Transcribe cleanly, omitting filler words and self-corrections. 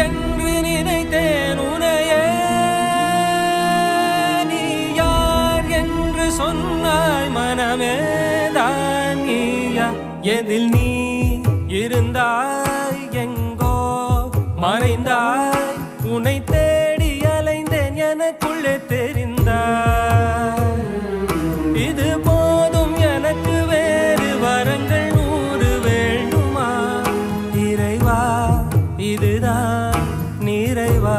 என்று நினைத்தேன் உனையே. நீ யார் என்று சொன்னாய் மனமே தான் நீயா? எதில் நீ இருந்தாய் எங்கோ மறைந்தாய், உன்னை தேடி அலைந்தேன் எனக்குள்ளே தெரிந்தாய். இது போதும் எனக்கு, வேறு வரங்கள் 100 வேண்டுமா? இறைவா இதுதான் நிறைவா?